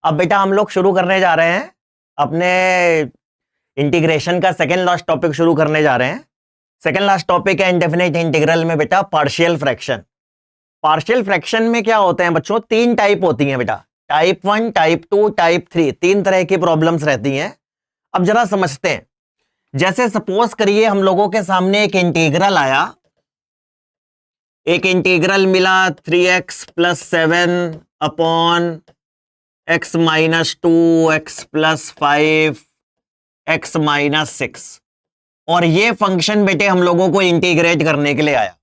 अब बेटा हम लोग शुरू करने जा रहे हैं अपने इंटीग्रेशन का सेकेंड लास्ट टॉपिक शुरू करने जा रहे हैं। सेकेंड लास्ट टॉपिक है इंडेफिनिट इंटीग्रल में बेटा पार्शियल फ्रैक्शन। पार्शियल फ्रैक्शन में क्या होते हैं बच्चों, तीन टाइप होती हैं बेटा, टाइप 1, टाइप 2, टाइप 3, तीन तरह की प्रॉब्लम्स रहती हैं। अब जरा समझते हैं। जैसे सपोज करिए हम लोगों के सामने एक इंटीग्रल आया, एक इंटीग्रल मिला 3x + 7 upon x - 2 x + 5 x - 6, और ये फंक्शन बेटे हम लोगों को इंटीग्रेट करने के लिए आया।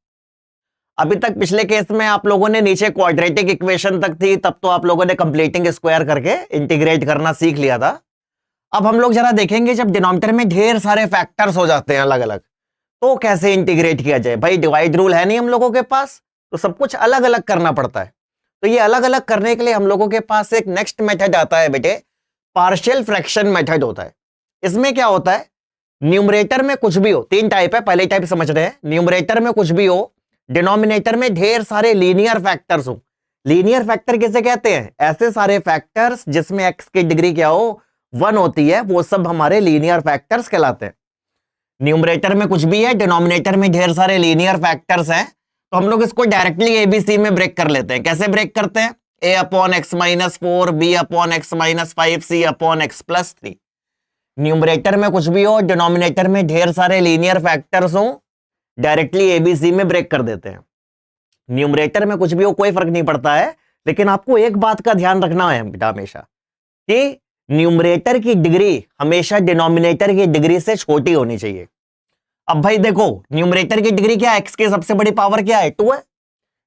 अभी तक पिछले केस में आप लोगों ने नीचे क्वाड्रेटिक इक्वेशन तक थी, तब तो आप लोगों ने कंप्लीटिंग स्क्वायर करके इंटीग्रेट करना सीख लिया था। अब हम लोग जरा देखेंगे जब डिनोमिनेटर में ढेर सारे फैक्टर्स हो जाते हैं अलग अलग, तो कैसे इंटीग्रेट किया जाए। भाई डिवाइड रूल है नहीं हम लोगों के पास, तो सब कुछ अलग अलग करना पड़ता है। तो ये अलग अलग करने के लिए हम लोगों के पास एक नेक्स्ट मेथड आता है बेटे, पार्शियल फ्रैक्शन मेथड होता है। इसमें क्या होता है, न्यूमरेटर में कुछ भी हो, तीन टाइप है, पहले टाइप समझ रहे हैं। न्यूमरेटर में कुछ भी हो, डिनोमिनेटर में ढेर सारे लीनियर फैक्टर्स हो। लीनियर फैक्टर किसे कहते हैं, ऐसे सारे फैक्टर्स जिसमें एक्स की डिग्री क्या हो, 1 होती है, वो सब हमारे लीनियर फैक्टर्स कहलाते हैं। न्यूमरेटर में कुछ भी है, डिनोमिनेटर में ढेर सारे लीनियर फैक्टर्स हैं, तो हम लोग इसको डायरेक्टली एबीसी में ब्रेक कर लेते हैं। कैसे ब्रेक करते हैं, a/x - 4, b/x - 5, c/x + 3। न्यूमरेटर में कुछ भी हो, डिनोमिनेटर में ढेर सारे लीनियर फैक्टर्स हो, डायरेक्टली एबीसी में ब्रेक कर देते हैं। न्यूमरेटर में कुछ भी हो कोई फर्क नहीं पड़ता है, लेकिन आपको एक बात का ध्यान रखना है बेटा हमेशा, कि न्यूमरेटर की डिग्री हमेशा डिनोमिनेटर की डिग्री से छोटी होनी चाहिए। अब भाई देखो, न्यूमरेटर की डिग्री क्या है, एक्स की सबसे बड़ी पावर क्या है, 2 है।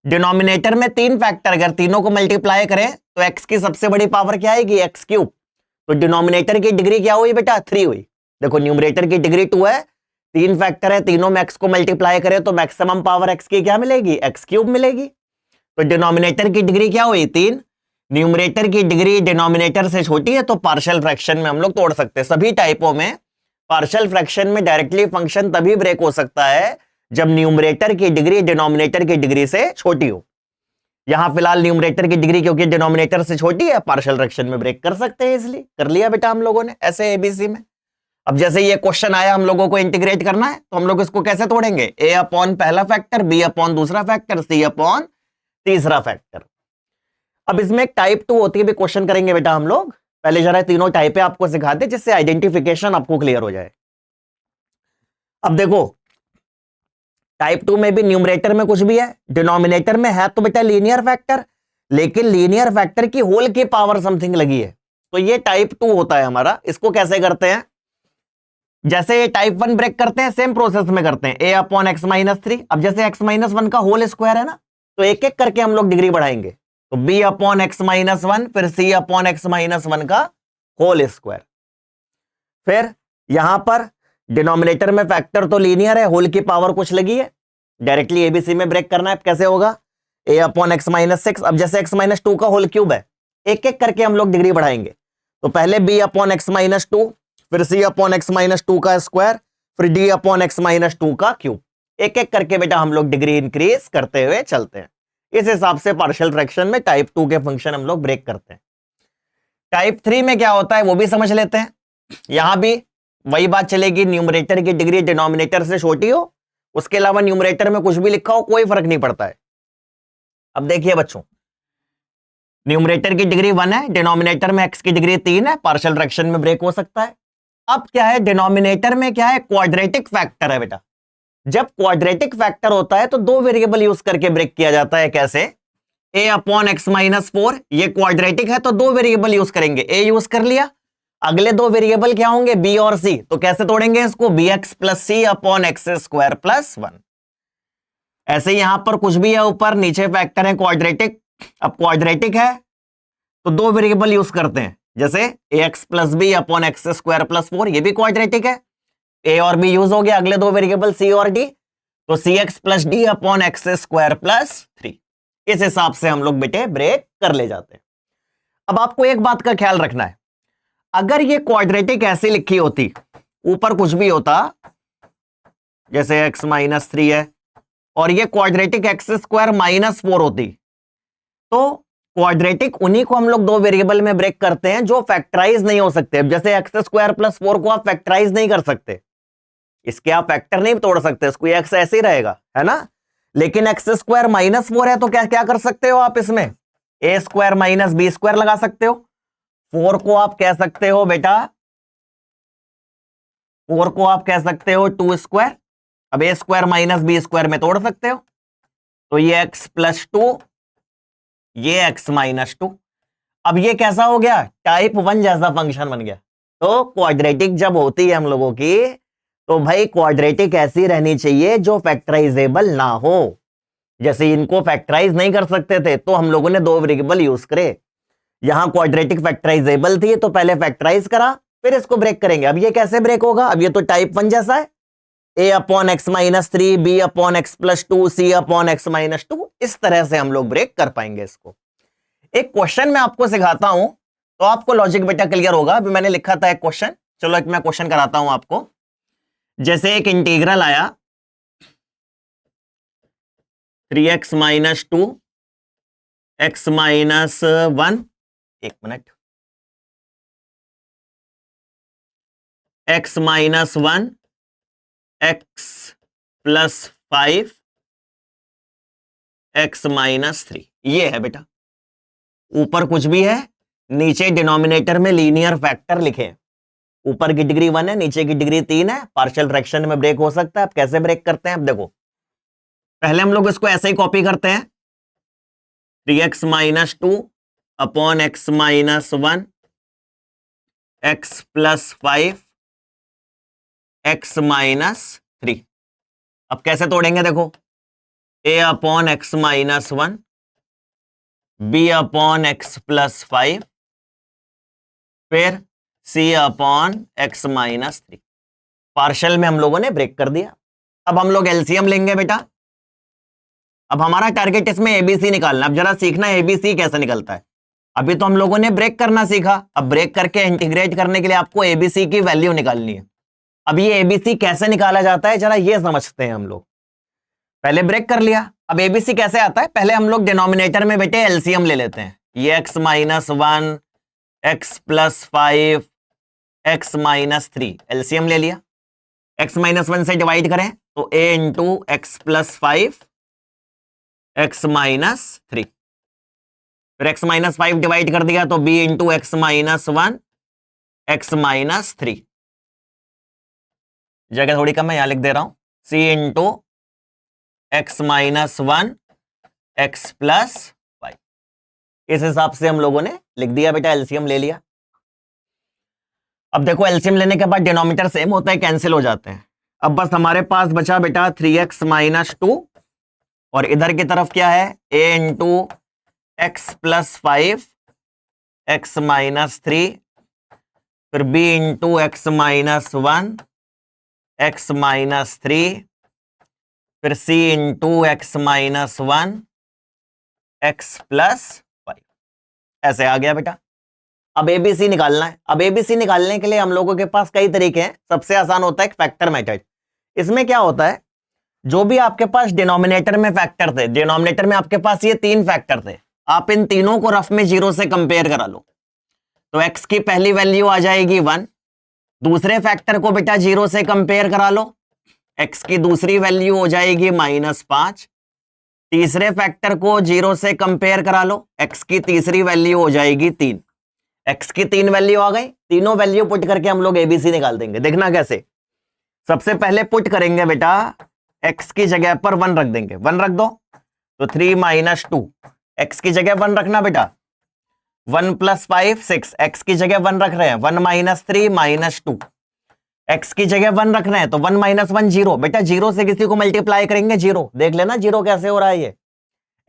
डिनोमिनेटर में तीन फैक्टर, अगर तीनों को मल्टीप्लाई करें तो एक्स की सबसे बड़ी पावर क्या आएगी, x³। तो डिनोमिनेटर की डिग्री क्या हुई बेटा, 3 हुई। देखो न्यूमरेटर की डिग्री 2 है, तीन फैक्टर है, तीनों में एक्स को मल्टीप्लाई करें तो मैक्सिमम पावर एक्स की क्या मिलेगी, x³ मिलेगी। तो डिनोमिनेटर की डिग्री क्या हुई, 3। न्यूमरेटर की डिग्री डिनोमिनेटर से छोटी है, तो पार्शियल फ्रैक्शन में हम लोग तोड़ सकते हैं। सभी टाइपों में पार्शियल फ्रैक्शन में डायरेक्टली फंक्शन तभी ब्रेक हो सकता है जब न्यूमरेटर की डिग्री डिनोमिनेटर की डिग्री से छोटी हो। यहां फिलहाल न्यूमरेटर की डिग्री क्योंकि डिनोमिनेटर से छोटी है, पार्शियल फ्रैक्शन में ब्रेक कर सकते हैं, इसलिए कर लिया बेटा हम लोगों ने ऐसे एबीसी में। अब जैसे ये क्वेश्चन आया, हम लोगों को इंटीग्रेट करना है, तो हम लोग इसको कैसे तोड़ेंगे, a/ पहला फैक्टर, b/ दूसरा फैक्टर, c/ तीसरा फैक्टर। अब इसमें एक टाइप 2 होती है, भी क्वेश्चन करेंगे बेटा हम लोग। पहले जरा तीनों टाइप है आपको सिखा दे, जिससे आइडेंटिफिकेशन आपको क्लियर हो जाए। अब देखो टाइप 2 में भी न्यूमरेटर में कुछ भी है, डिनोमिनेटर में है तो बेटा लीनियर फैक्टर, लेकिन लीनियर फैक्टर की होल की पावर समथिंग लगी है, तो ये टाइप 2 होता है हमारा। इसको कैसे करते हैं, जैसे ये टाइप 1 ब्रेक करते हैं, सेम प्रोसेस में करते हैं, a/x - 3। अब जैसे x - 1 का होल स्क्वायर है ना, तो एक एक करके हम लोग डिग्री बढ़ाएंगे, तो b/x - 1, फिर c/x - 1 का होल स्क्वायर। फिर यहां पर डिनोमिनेटर में फैक्टर तो लीनियर है, होल की पावर कुछ लगी है, डायरेक्टली एबीसी में ब्रेक करना है। कैसे होगा, a/x - 6। अब जैसे x - 2 का होल क्यूब है, एक एक करके हम लोग डिग्री बढ़ाएंगे, तो पहले b/x - 2, फिर c/x - 2 का स्क्वायर, फिर d/x - 2 का क्यूब। एक एक करके बेटा हम लोग डिग्री इंक्रीज करते हुए चलते हैं। इस हिसाब से पार्शियल फ्रैक्शन में टाइप 2 के फंक्शन हम लोग ब्रेक करते हैं। टाइप 3 में क्या होता है वो भी समझ लेते हैं। यहां भी वही बात चलेगी, न्यूमरेटर की डिग्री डिनोमिनेटर से छोटी हो, उसके अलावा न्यूमरेटर में कुछ भी लिखा हो कोई फर्क नहीं पड़ता है। अब देखिए बच्चों, न्यूमरेटर की डिग्री 1 है, डिनोमिनेटर में x की डिग्री 3 है, पार्शियल फ्रैक्शन में ब्रेक हो सकता है। अब क्या है, डिनोमिनेटर में क्या है, क्वाड्रेटिक फैक्टर है बेटा। जब क्वाड्रेटिक फैक्टर होता है तो दो वेरिएबल यूज करके ब्रेक किया जाता है। कैसे, a/x - 4, ये क्वाड्रेटिक है तो दो वेरिएबल यूज करेंगे, a यूज कर लिया, अगले दो वेरिएबल क्या होंगे, b और c। तो कैसे तोड़ेंगे इसको, bx + c/x² + 1। ऐसे यहां पर कुछ भी है, ऊपर नीचे फैक्टर है क्वाड्रेटिक। अब क्वाड्रेटिक है तो दो वेरिएबल यूज करते हैं, जैसे ax + b/x² + 4, ये भी क्वाड्रेटिक है, a और b यूज हो गया, अगले दो वेरिएबल c और d, तो cx + d/x² + 3। इस हिसाब से हम लोग बेटे ब्रेक कर ले जाते हैं। अब आपको एक बात का ख्याल रखना है, अगर ये क्वाड्रेटिक ऐसे लिखी होती, ऊपर कुछ भी होता, जैसे x - 3 है, और ये क्वाड्रेटिक x² - 4 होती, तो क्वाड्रेटिक उन्हीं को हम लोग दो वेरिएबल में ब्रेक करते हैं जो फैक्टराइज नहीं हो सकते। अब जैसे एक्स स्क्वायर प्लस 4 को आप फैक्टराइज नहीं कर सकते, इसके आप फैक्टर नहीं तोड़ सकते, इसको एक्स ऐसे ही रहेगा, है ना। लेकिन एक्स स्क्वायर माइनस 4 है तो क्या क्या कर सकते हो आप, इसमें ए स्क्वायर माइनस बी स्क्वायर लगा सकते हो। 4 को आप कह सकते हो बेटा, 4 को आप कह सकते हो 2 स्क्वायर। अब ए स्क्वायर माइनस बी स्क्वायर में तोड़ सकते हो, तो ये एक्स प्लस 2, ये एक्स माइनस 2। अब ये कैसा हो गया, टाइप 1 जैसा फंक्शन बन गया। तो क्वाड्रेटिक जब होती है हम लोगों की, तो भाई क्वाड्रेटिक ऐसी रहनी चाहिए जो फैक्टराइजेबल ना हो। जैसे इनको फैक्टराइज नहीं कर सकते थे तो हम लोगों ने दो वेरिएबल यूज करे। यहां क्वाड्रेटिक फैक्टराइजेबल थी तो पहले फैक्टराइज करा, फिर इसको ब्रेक करेंगे। अब ये कैसे ब्रेक होगा, अब ये तो टाइप 1 जैसा है, a upon x minus 3, b upon x plus 2, c upon x minus 2। इस तरह से हम लोग ब्रेक कर पाएंगे इसको। एक क्वेश्चन मैं आपको सिखाता हूं तो आपको लॉजिक बेटा क्लियर होगा। अभी मैंने लिखा था एक क्वेश्चन, चलो एक मैं क्वेश्चन कराता हूं आपको। जैसे एक इंटीग्रल आया 3x माइनस 2 एक्स माइनस 1, एक minute, x minus 1 x plus 5 x minus 3, ये है बेटा। ऊपर कुछ भी है, नीचे डिनोमिनेटर में लीनियर फैक्टर लिखे। ऊपर की डिग्री 1 है, नीचे की डिग्री 3 है। पार्शियल फ्रैक्शन में ब्रेक हो सकता है। आप कैसे ब्रेक करते हैं, अब देखो, पहले हम लोग इसको ऐसे ही कॉपी करते हैं, 3x minus 2 upon x minus 1 x plus 5 x minus 3। अब कैसे तोड़ेंगे, देखो, a upon x minus 1, b upon x plus 5, फिर c upon x minus 3। Partial में हम लोगों ने ब्रेक कर दिया। अब हम लोग एलसीएम लेंगे बेटा। अब हमारा टारगेट इसमें एबीसी निकालना। अब जरा सीखना एबीसी कैसे निकलता है। अभी तो हम लोगों ने ब्रेक करना सीखा, अब ब्रेक करके इंटीग्रेट करने के लिए आपको एबीसी की वैल्यू निकालनी है। अब ये एबीसी कैसे निकाला जाता है जरा ये समझते हैं हम लोग। पहले ब्रेक कर लिया, अब एबीसी कैसे आता है, पहले हम लोग डिनोमिनेटर में बेटे एलसीएम ले लेते हैं। ये x minus 1 x plus 5 x minus 3, LCM ले लिया। एक्स माइनस 1 से डिवाइड करें तो a into x plus 5 x minus 3, फिर एक्स माइनस 5 डिवाइड कर दिया तो b into x minus 1 x minus 3। जगह थोड़ी कम है, यहां लिख दे रहा हूं, c into x minus 1 x plus 5। इस हिसाब से हम लोगों ने लिख दिया बेटा, एलसीएम ले लिया। अब देखो एलसीएम लेने के बाद डिनोमिनेटर सेम होता है, कैंसिल हो जाते हैं। अब बस हमारे पास बचा बेटा 3x माइनस 2, और इधर की तरफ क्या है, a into x plus 5 x minus 3, फिर b into x minus 1 x minus 3, फिर c into x minus 1 x plus 5। ऐसे आ गया बेटा। अब एबीसी निकालना है। अब एबीसी निकालने के लिए हम लोगों के पास कई तरीके हैं। सबसे आसान होता है फैक्टर मेथड। इसमें क्या होता है, जो भी आपके पास डिनोमिनेटर में फैक्टर थे, डिनोमिनेटर में आपके पास ये 3 फैक्टर थे, आप इन तीनों को रफ में 0 से कंपेयर करा लो। तो x की पहली वैल्यू आ जाएगी 1, दूसरे फैक्टर को बेटा 0 से कंपेयर करा लो, x की दूसरी वैल्यू हो जाएगी -5, तीसरे फैक्टर को 0 से कंपेयर करा लो, x की तीसरी वैल्यू हो जाएगी 3। x की 3 वैल्यू आ गई, तीनों वैल्यू पुट करके हम लोग एबीसी निकाल देंगे। देखना कैसे, सबसे पहले पुट करेंगे बेटा, x की जगह पर 1 रख देंगे, 1 रख दो तो 3 माइनस 2, x की जगह 1 रखना बेटा, 1 प्लस 5 6, x की जगह 1 रख रहे हैं, 1 माइनस 3 माइनस 2, x की जगह 1 रख रहे हैं तो 1 माइनस 1 0। बेटा 0 से किसी को मल्टीप्लाई करेंगे 0, देख लेना 0 कैसे हो रहा है। ये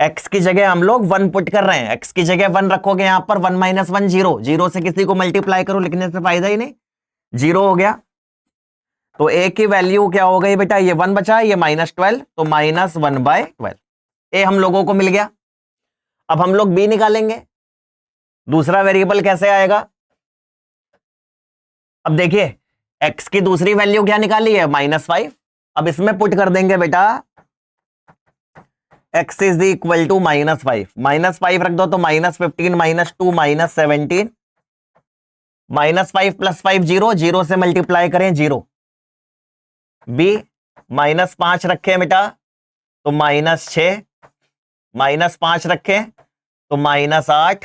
x की जगह हम लोग 1 पुट कर रहे हैं, x की जगह 1 रखोगे यहां पर, 1 माइनस 1 0, 0 से किसी को मल्टीप्लाई करो, लिखने से फायदा ही नहीं, 0 हो गया। तो a की वैल्यू क्या हो गई बेटा, ये 1 बचा, ये -12, तो -1/12 a हम लोगों को मिल गया। अब हम लोग b निकालेंगे, दूसरा वेरिएबल कैसे आएगा। अब देखिए x की दूसरी वैल्यू क्या निकाली है, -5। अब इसमें पुट कर देंगे बेटा x इज इक्वल टू -5, -5 रख दो तो -15 -2 -17, -5 + 5 0, 0 से मल्टीप्लाई करें 0। b -5 रखे बेटा तो -6, -5 रखें तो -8,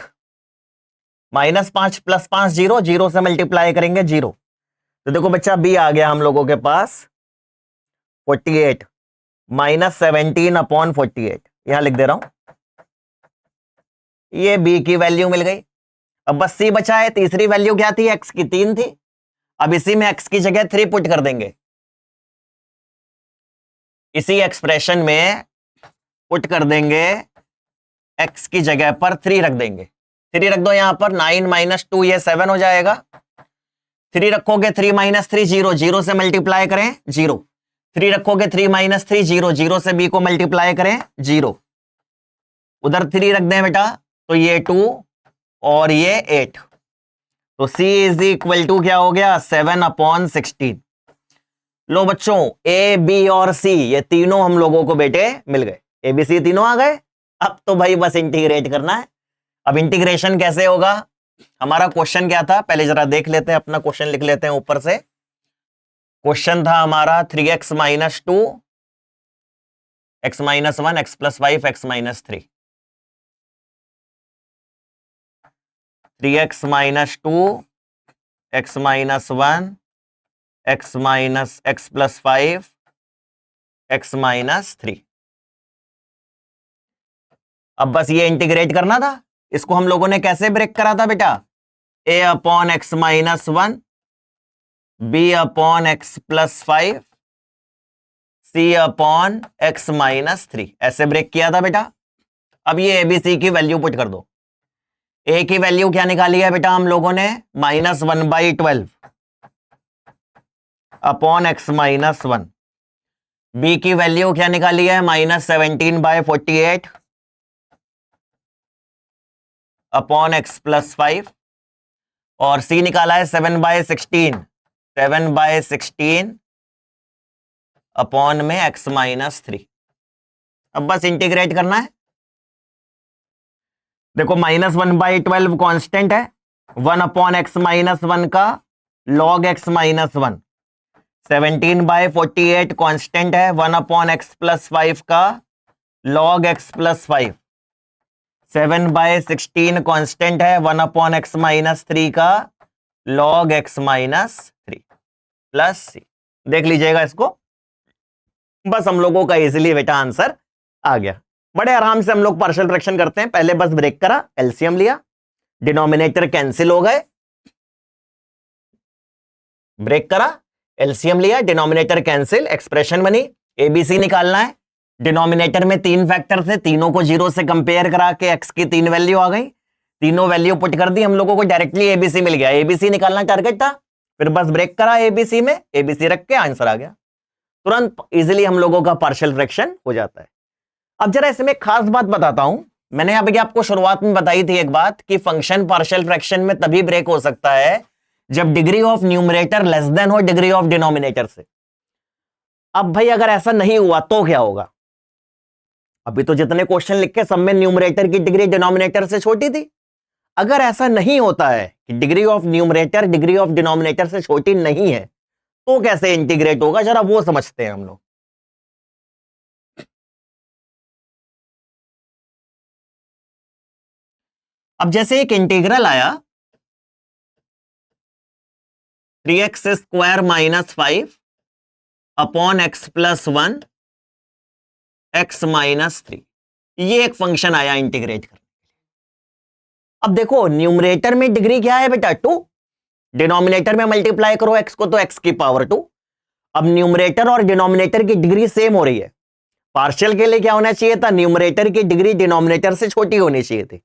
-5 + 5 0, 0 से मल्टीप्लाई करेंगे 0। तो देखो बच्चा b आ गया हम लोगों के पास 48, -17/48, यहां लिख दे रहा हूं, ये b की वैल्यू मिल गई। अब बस c बचा है, तीसरी वैल्यू क्या थी, x की 3 थी। अब इसी में x की जगह 3 पुट कर देंगे, इसी एक्सप्रेशन में पुट कर देंगे, x की जगह पर 3 रख देंगे। 3 रख दो यहां पर, 9 - 2 ये 7 हो जाएगा। 3 रखोगे 3 - 3 0, 0 से मल्टीप्लाई करें 0। 3 रखोगे 3 - 3 0, 0 से b को मल्टीप्लाई करें 0। उधर 3 रख दें बेटा तो ये 2 और ये 8। तो c इज इक्वल टू क्या हो गया, 7/16। लो बच्चों a b और c ये तीनों हम लोगों को बेटे मिल गए, a b c तीनों आ गए। अब तो भाई बस इंटीग्रेट करना है। अब इंटीग्रेशन कैसे होगा, हमारा क्वेश्चन क्या था पहले जरा देख लेते हैं, अपना क्वेश्चन लिख लेते हैं ऊपर से। क्वेश्चन था हमारा 3x - 2 x - 1 x + 5 x - 3, 3x - 2 x - 1 x + 5 x - 3। अब बस ये इंटीग्रेट करना था। इसको हम लोगों ने कैसे ब्रेक करा था बेटा, a/x - 1 b/x + 5 c/x - 3, ऐसे ब्रेक किया था बेटा। अब ये abc की वैल्यू पुट कर दो। a की वैल्यू क्या निकाली है बेटा हम लोगों ने, -1/12 अपॉन x - 1। b की वैल्यू क्या निकाली है, -17/48 अपॉन x + 5। और c निकाला है 7/16, 7/16 अपॉन में x - 3। अब बस इंटीग्रेट करना है। देखो -1/12 कांस्टेंट है, 1/x - 1 का log x - 1। 17/48 कांस्टेंट है, 1/x + 5 का log x + 5। 7/16 कांस्टेंट है, 1/x - 3 का log x - 3 प्लस c। देख लीजिएगा इसको, बस हम लोगों का इजीली बेटा आंसर आ गया। बड़े आराम से हम लोग पार्शियल फ्रैक्शन करते हैं। पहले बस ब्रेक करा, एलसीएम लिया, डिनोमिनेटर कैंसिल हो गए, ब्रेक करा, एलसीएम लिया, डिनोमिनेटर कैंसिल, एक्सप्रेशन बनी, एबीसी निकालना है। डिनोमिनेटर में 3 फैक्टर थे, तीनों को 0 से कंपेयर करा के एक्स की 3 वैल्यू आ गई, तीनों वैल्यू पुट कर दी, हम लोगों को डायरेक्टली एबीसी मिल गया। एबीसी निकालना टारगेट था, फिर बस ब्रेक करा एबीसी में, एबीसी रख के आंसर आ गया। तुरंत इजीली हम लोगों का पार्शियल फ्रैक्शन हो जाता है। अब जरा इसमें खास बात बताता हूं, मैंने अभी आपको शुरुआत में बताई थी एक बात कि फंक्शन पार्शियल फ्रैक्शन में तभी ब्रेक हो सकता है जब degree of numerator less than हो डिग्री ऑफ डिनोमिनेटर से। अब भाई अगर ऐसा नहीं हुआ तो क्या होगा, अभी तो जितने क्वेश्चन लिखे सब में न्यूमरेटर की डिग्री डिनोमिनेटर से छोटी थी। अगर ऐसा नहीं होता है कि degree of numerator degree of denominator से छोटी नहीं है तो कैसे इंटीग्रेट होगा, जरा वो समझते हैं हम लोग। अब जैसे एक इंटीग्रल आया 3x² - 5 अपॉन x + 1 x - 3, ये एक फंक्शन आया इंटीग्रेट करने। अब देखो न्यूमरेटर में डिग्री क्या है बेटा, 2, डिनोमिनेटर में मल्टीप्लाई करो x को तो x की पावर 2। अब न्यूमरेटर और डिनोमिनेटर की डिग्री सेम हो रही है। पार्शियल के लिए क्या होना चाहिए था, न्यूमरेटर की डिग्री डिनोमिनेटर से छोटी होनी चाहिए थी,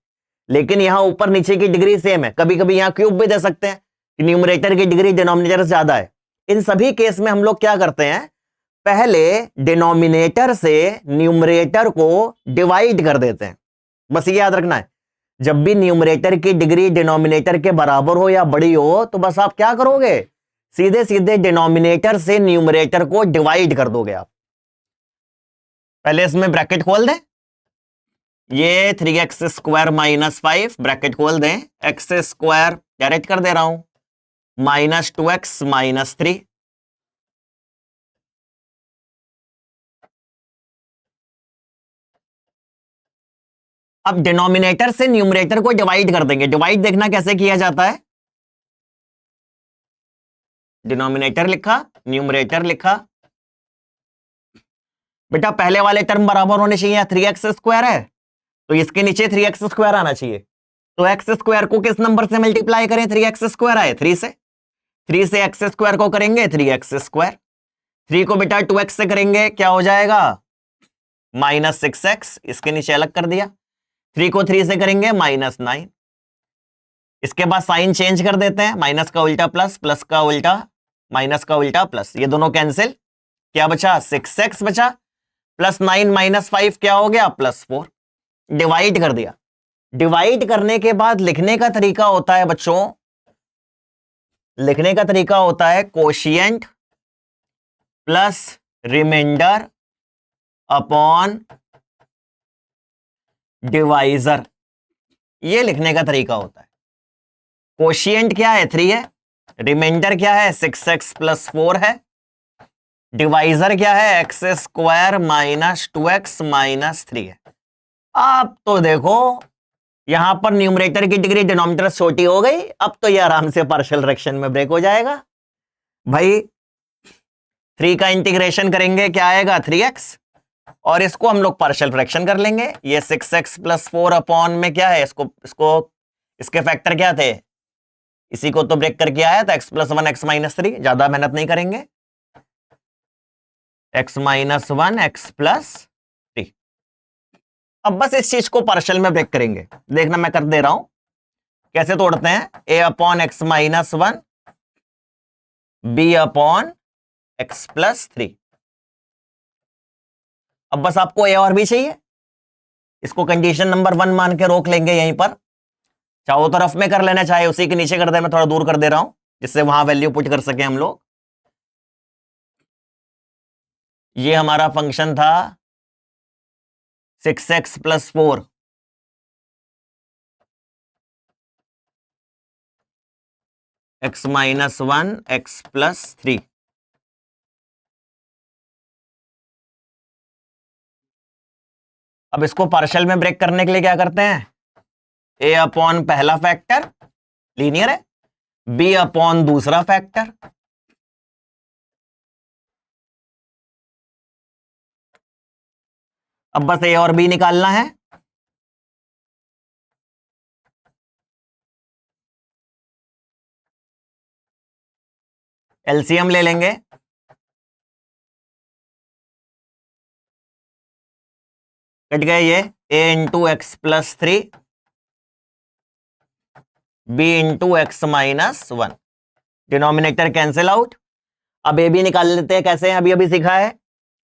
लेकिन यहां ऊपर नीचे की डिग्री सेम है। कभी कभी यहां क्यूब भी दे सकते हैं कि न्यूमरेटर की डिग्री डिनोमिनेटर से ज्यादा है। इन सभी केस में हम लोग क्या करते हैं, पहले डिनोमिनेटर से न्यूमरेटर को डिवाइड कर देते हैं। बस ये याद रखना है, जब भी न्यूमरेटर की डिग्री डिनोमिनेटर के बराबर हो या बड़ी हो तो बस आप क्या करोगे, सीधे सीधे डिनोमिनेटर से न्यूमरेटर को डिवाइड कर दोगे आप। पहले इसमें ब्रैकेट खोल दें, ये 3x स्क्वायर माइनस 5 ब्रैकेट खोल दें, एक्स स्क्वायर डायरेक्ट कर दे रहा हूं, माइनस 2x माइनस 3। अब डिनोमिनेटर से न्यूमरेटर को डिवाइड कर देंगे। डिवाइड देखना कैसे किया जाता है। डिनोमिनेटर लिखा, न्यूमरेटर लिखा। बेटा पहले वाले टर्म बराबर होने चाहिए, 3x स्क्वायर है तो इसके नीचे 3x स्क्वायर आना चाहिए। तो x स्क्वायर को किस नंबर से मल्टीप्लाई करें, 3x स्क्वायर आए 3 से, 3 से x स्क्वायर को करेंगे 3x स्क्वायर, 3 को बेटा 2x से करेंगे क्या हो जाएगा माइनस 6x, इसके नीचे अलग कर दिया। 3 को 3 से करेंगे माइनस 9। इसके बाद साइन चेंज कर देते हैं, माइनस का उल्टा प्लस, प्लस का उल्टा माइनस का उल्टा प्लस, ये दोनों कैंसिल, क्या बचा 6x बचा, प्लस 9 माइनस 5 क्या हो गया +4। डिवाइड कर दिया। डिवाइड करने के बाद लिखने का तरीका होता है बच्चों, लिखने का तरीका होता है quotient plus remainder upon divisor, ये लिखने का तरीका होता है। कोशिएंट क्या है 3 है, रिमाइंडर क्या है 6x + 4 है, डिवाइजर क्या है x square minus 2x minus 3 है। अब तो देखो यहां पर न्यूमरेटर की डिग्री डिनोमिनेटर छोटी हो गई, अब तो ये आराम से पार्शियल फ्रैक्शन में ब्रेक हो जाएगा भाई। 3 का इंटीग्रेशन करेंगे क्या आएगा 3x, और इसको हम लोग पार्शियल फ्रैक्शन कर लेंगे। ये 6x + 4 अपॉन में क्या है, इसको इसके फैक्टर क्या थे, इसी को तो ब्रेक करके आया था x + 1 x - 3, ज्यादा मेहनत नहीं करेंगे, x - 1 x + 3। अब बस इस चीज को पार्शियल में ब्रेक करेंगे, देखना मैं कर दे रहा हूं कैसे तोड़ते हैं। a/x - 1 b/x + 3। अब बस आपको a और b चाहिए, इसको कंडीशन नंबर 1 मान के रोक लेंगे यहीं पर, चाहो तरफ में कर लेना, चाहे उसी के नीचे कर दे, मैं थोड़ा दूर कर दे रहा हूं जिससे वहां वैल्यू पुट कर सके हम लोग। ये हमारा फंक्शन था 6x + 4 x - 1 x + 3। अब इसको पार्शियल में ब्रेक करने के लिए क्या करते हैं, a/, पहला फैक्टर लीनियर है, b/, दूसरा फैक्टर, अब बस a और b निकालना है। एलसीएम ले लेंगे, कट गए ये a × x + 3 b × x - 1, denominator cancel out. अब ए बी निकाल लेते हैं, कैसे हैं अभी अभी सीखा है।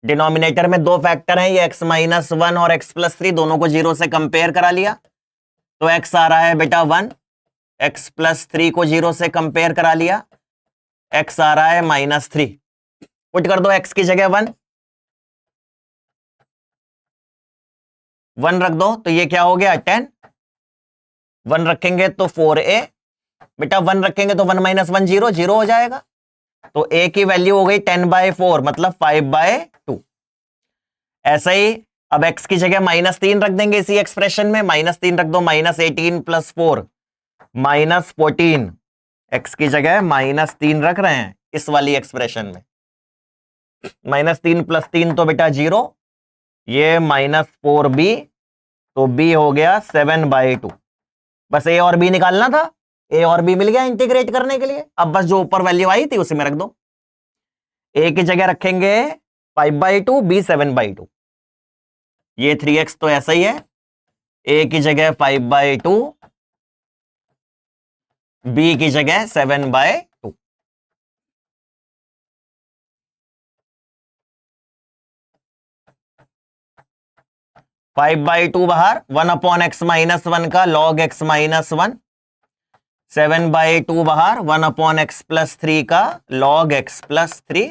डिनोमिनेटर में 2 फैक्टर हैं, ये x - 1 और x + 3, दोनों को 0 से कंपेयर करा लिया तो x आ रहा है बेटा 1, x + 3 को 0 से कंपेयर करा लिया, x आ रहा है -3। पुट कर दो x की जगह 1 रख दो तो ये क्या हो गया 10, 1 रखेंगे तो 4a, बेटा 1 रखेंगे तो 1 - 1 0, 0 हो जाएगा, तो a की वैल्यू हो गई 10/4 मतलब 5/2। ऐसा ही अब x की जगह -3 रख देंगे इसी एक्सप्रेशन में, -3 रख दो, -18 + 4 -14, x की जगह -3 रख रहे हैं इस वाली एक्सप्रेशन में, -3 + 3 तो बेटा 0, ये -4b, तो b हो गया 7/2। बस a और b निकालना था, a और b मिल गया इंटीग्रेट करने के लिए। अब बस जो ऊपर वैल्यू आई थी उसी में रख दो, a की जगह रखेंगे 5/2, b 7/2, ये 3x तो ऐसा ही है, a की जगह 5/2, b की जगह 7/2। फाइव बाई टू बाहर, 1/x - 1 का log x - 1, 7/2 बाहर, 1/x + 3 का log x + 3,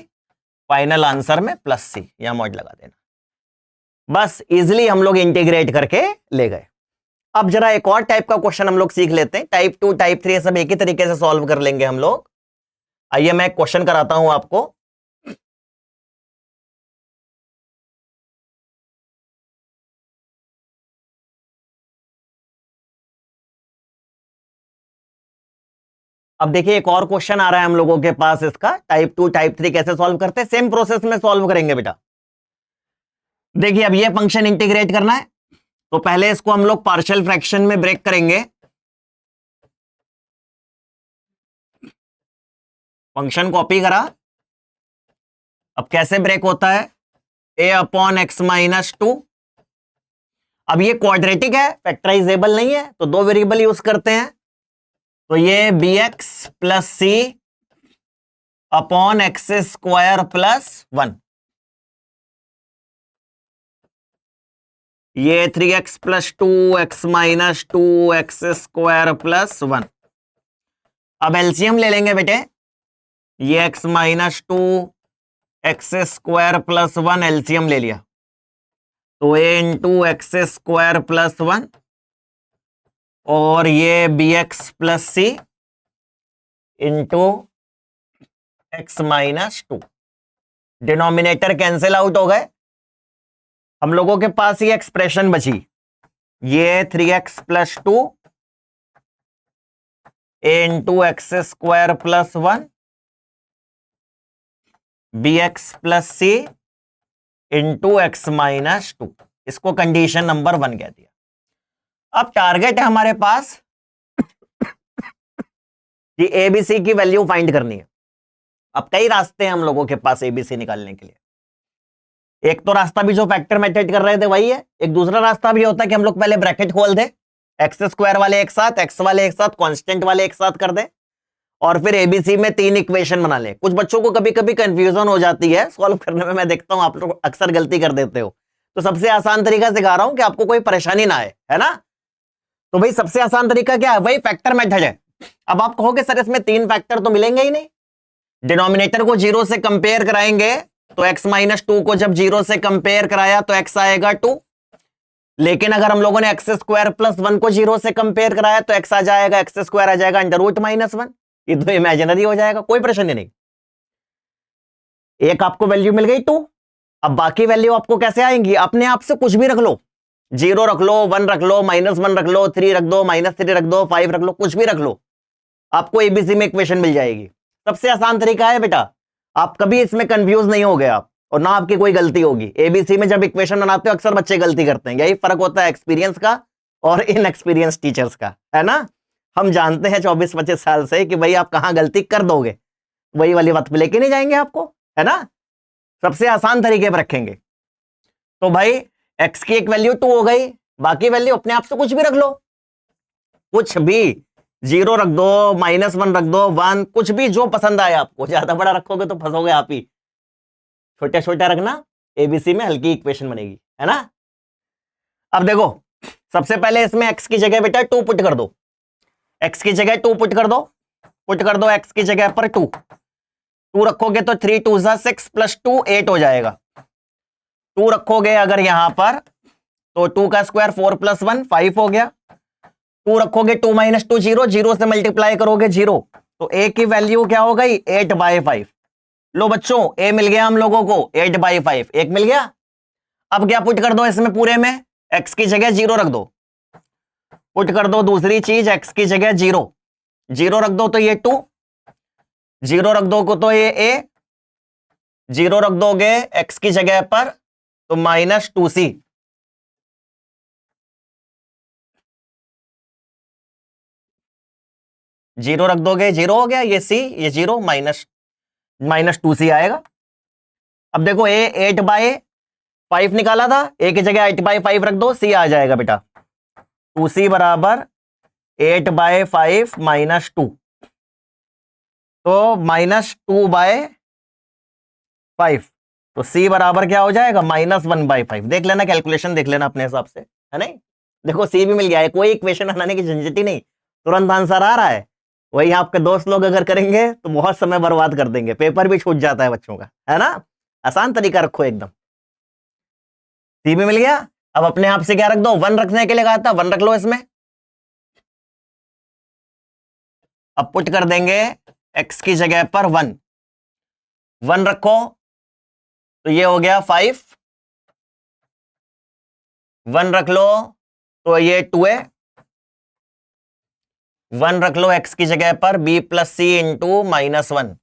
फाइनल आंसर में +c, यहां मॉड लगा देना। बस इजिली हम लोग इंटीग्रेट करके ले गए। अब जरा एक और टाइप का क्वेश्चन हम लोग सीख लेते हैं। टाइप 2 टाइप 3 सब एक ही तरीके से सॉल्व कर लेंगे हम लोग। आइए मैं एक क्वेश्चन कराता हूं आपको। अब देखिए एक और क्वेश्चन आ रहा है हम लोगों के पास, इसका टाइप 2 टाइप 3 कैसे सॉल्व करते हैं, सेम प्रोसेस में सॉल्व करेंगे बेटा। देखिए अब ये फंक्शन इंटीग्रेट करना है, तो पहले इसको हम लोग पार्शियल फ्रैक्शन में ब्रेक करेंगे। फंक्शन कॉपी करा। अब कैसे ब्रेक होता है, a अपॉन एक्स माइनस 2। अब ये क्वाड्रेटिक है, फैक्टराइजेबल नहीं है, तो दो वेरिएबल यूज करते हैं। तो ये bx प्लस सी अपॉन एक्स स्क्वायर प्लस 1, ये 3x plus 2 X minus 2 X square plus 1। अब एलसीएम ले लेंगे बेटे, ये x minus 2 X square plus 1 LCM ले लिया, तो a into x square plus 1 और ये bx प्लस सी into x minus 2। Denominator cancel out हो गए, हम लोगों के पास ये एक्सप्रेशन बची, ये 3x plus 2 a into x square plus 1 bx plus C into x minus 2। इसको कंडीशन नंबर 1 कह दिया। अब टारगेट है हमारे पास कि एबीसी की वैल्यू फाइंड करनी है। अब कई रास्ते हैं हम लोगों के पास एबीसी निकालने के लिए। एक तो रास्ता भी जो फैक्टर मेथड कर रहे थे वही है, एक दूसरा रास्ता भी होता है कि हम लोग पहले ब्रैकेट खोल दें, एक्स स्क्वायर वाले एक साथ, एक्स वाले एक साथ, कांस्टेंट वाले एक साथ कर दें और फिर एबीसी में 3 इक्वेशन बना लें। कुछ बच्चों को कभी कभी कंफ्यूजन हो जाती है सॉल्व करने में, मैं देखता हूं आप लोग अक्सर गलती कर देते हो, तो सबसे आसान तरीका सिखा रहा हूं कि आपको कोई परेशानी ना आए, है ना। तो भाई सबसे आसान तरीका क्या है, वही फैक्टर मेथड है। अब आप कहोगे सर इसमें 3 फैक्टर तो मिलेंगे ही नहीं, डिनोमिनेटर को 0 से कंपेयर कराएंगे तो x माइनस 2 को जब 0 से कंपेयर कराया तो x आएगा 2, लेकिन अगर हम लोगों ने एक्स स्क्वायर प्लस 1 को 0 से कंपेयर कराया तो x आ जाएगा, एक्स स्क्वायर आ जाएगा अंडर रूट माइनस 1, ये तो इमेजिनरी हो जाएगा, कोई परेशानी नहीं। एक आपको वैल्यू मिल गई 2, अब बाकी वैल्यू आपको कैसे आएंगी, अपने आप से कुछ भी रख लो, 0 रख लो, 1 रख लो, -1 रख लो, 3 रख दो, -3 रख दो, 5 रख लो, कुछ भी रख लो, आपको एबीसी में इक्वेशन मिल जाएगी। सबसे आसान तरीका है बेटा, आप कभी इसमें कंफ्यूज नहीं हो गए आप, और ना आपकी कोई गलती होगी। एबीसी में जब इक्वेशन बनाते हो अक्सर बच्चे गलती करते हैं, यही फर्क होता है एक्सपीरियंस का और इनएक्सपीरियंस टीचर्स का, है ना। हम जानते हैं 24-25 साल से कि भाई आप कहां गलती कर दोगे, वही वाली बात पे लेके नहीं जाएंगे आपको, है ना। सबसे आसान तरीके पर रखेंगे। तो भाई एक्स की एक वैल्यू 2 हो गई, बाकी वैल्यू अपने आप से कुछ भी रख लो, कुछ भी, 0 रख दो, -1 रख दो, 1, कुछ भी जो पसंद आए आपको। ज्यादा बड़ा रखोगे तो फंसोगे आप ही, छोटा छोटा रखना, एबीसी में हल्की इक्वेशन बनेगी, है ना। अब देखो सबसे पहले इसमें x की जगह बेटा 2 पुट कर दो, x की जगह 2 पुट कर दो, x की जगह पर 2 रखोगे तो 3 2 6 प्लस 2 8 हो जाएगा। 2 रखोगे अगर यहां पर तो 2 का स्क्वायर 4 प्लस 1 5 हो गया। 2 रखोगे 2 माइनस 2 0, 0 से मल्टीप्लाई करोगे 0, तो a की वैल्यू क्या हो गई 8/5। लो बच्चों a मिल गया हम लोगों को 8/5, एक मिल गया। अब क्या पुट कर दो इसमें पूरे में, x की जगह 0 रख दो, पुट कर दो दूसरी चीज, x की जगह 0 रख दो तो ये 2, 0 रख दो को तो ये a, 0 रख दोगे x की जगह पर तो -2c, जीरो रख दोगे 0 हो गया, ये c, ये 0, -2c आएगा। अब देखो a 8/5 निकाला था, a की जगह 8/5 रख दो, c आ जाएगा बेटा 2c बराबर 8/5 -2, तो -2/5, तो c बराबर क्या हो जाएगा -1/5। देख लेना कैलकुलेशन, देख लेना अपने हिसाब से, है नहीं। देखो c भी मिल गया है, कोई इक्वेशन बनाने की झंझट ही नहीं, तुरंत आंसर आ रहा है। वही आपके दोस्त लोग अगर करेंगे तो बहुत समय बर्बाद कर देंगे, पेपर भी छूट जाता है बच्चों का, है ना। आसान तरीका रखो एकदम। सी भी मिल गया। अब अपने आप से क्या रख दो, 1 रखने के लिए कहा था, 1 रख लो इसमें। अब पुट कर देंगे x की जगह पर 1 रखो तो ये हो गया 5, 1 रख लो तो ये 2 है, 1 रख लो x की जगह पर b प्लस सी इंटू -1।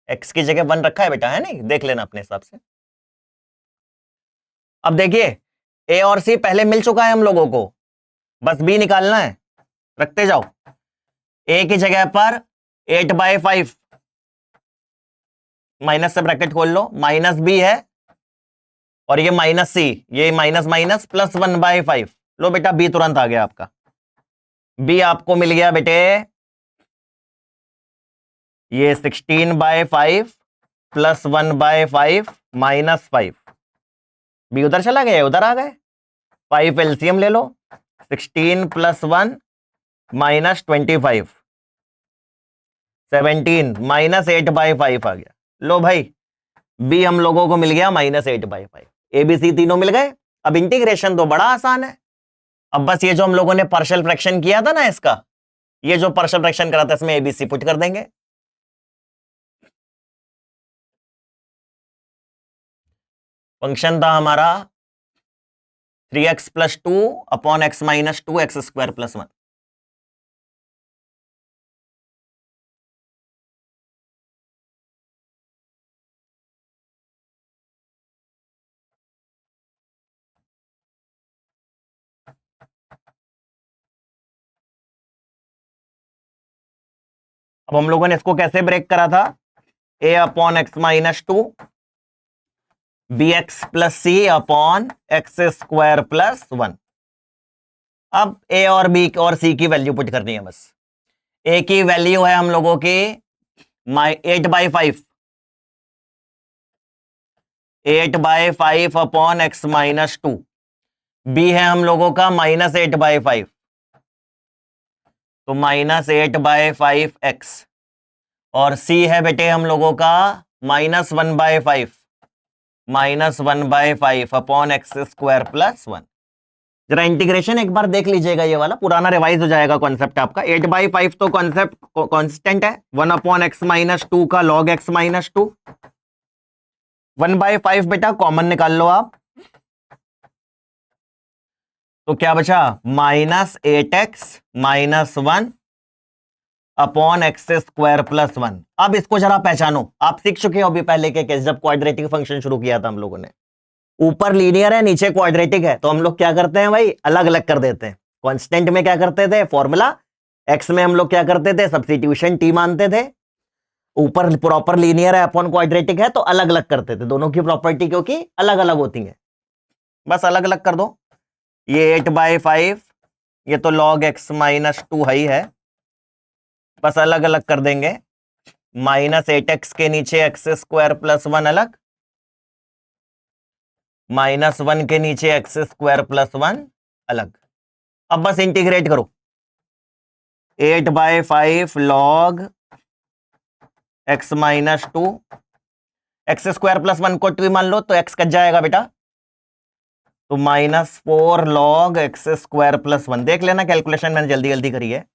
x की जगह 1 रखा है बेटा, है नहीं, देख लेना अपने हिसाब से। अब देखिए a और c पहले मिल चुका है हम लोगों को, बस b निकालना है, रखते जाओ। a की जगह पर 8/5 माइनस से ब्रैकेट खोल लो, माइनस b है और ये माइनस सी, ये माइनस माइनस प्लस 1/5। लो बेटा b तुरंत आ गया आपका, b आपको मिल गया बेटे ये 16/5 प्लस 1/5 -5। b उधर चला गया, उधर आ गए, 5 एलसीएम ले लो, 16 प्लस 1 -25, 17 -8/5 आ गया। लो भाई b हम लोगों को मिल गया -8/5, ए बी सी तीनों मिल गए। अब इंटीग्रेशन तो बड़ा आसान है, अब बस ये जो हम लोगों ने पार्शियल फ्रैक्शन किया था ना, इसका ये जो पार्शियल फ्रैक्शन करा था इसमें एबीसी पुट कर देंगे। फंक्शन था हमारा 3x + 2 अपॉन x - 2 x² + 1। अब हम लोगों ने इसको कैसे ब्रेक करा था, a upon x - 2 bx plus C upon x² + 1। अब a और b और c की वैल्यू पुट करनी है बस। a की वैल्यू है हम लोगों की 8/5, 8/5 अपॉन x - 2। b है हम लोगों का -8/5, तो -8/5x, और c है बेटे हम लोगों का -1/5, -1/5 अपॉन x² + 1। जरा इंटीग्रेशन एक बार देख लीजिएगा, ये वाला पुराना रिवाइज हो जाएगा कॉन्सेप्ट आपका। 8/5 तो कॉन्सेप्ट कांस्टेंट है, 1 अपॉन x - 2 का log x - 2, 1/5 बेटा कॉमन निकाल लो आप, तो क्या बचा -8x - 1 अपॉन x² + 1। अब इसको जरा पहचानो, आप सीख चुके हो अभी पहले के केस जब क्वाड्रेटिक फंक्शन शुरू किया था हम लोगों ने। ऊपर लीनियर है नीचे क्वाड्रेटिक है, तो हम लोग क्या करते हैं भाई, अलग अलग कर देते हैं। कांस्टेंट में क्या करते थे, फॉर्मूला, x में हम लोग क्या करते थे, सब्स्टिट्यूशन t मानते थे। ऊपर प्रॉपर लीनियर है अपॉन क्वाड्रेटिक है तो अलग अलग करते थे, दोनों की प्रॉपर्टी क्योंकि अलग अलग होती है, बस अलग अलग कर दो। ये 8/5, ये तो log x - 2 ही है, बस अलग अलग कर देंगे। -8x के नीचे x² + 1 अलग, -1 के नीचे x² + 1 अलग। अब बस इंटीग्रेट करो, 8/5 log x - 2, x² + 1 को 2 मान लो तो x कट जाएगा बेटा, तो -4 log x² + 1। देख लेना कैलकुलेशन मैंने जल्दी जल्दी करी है।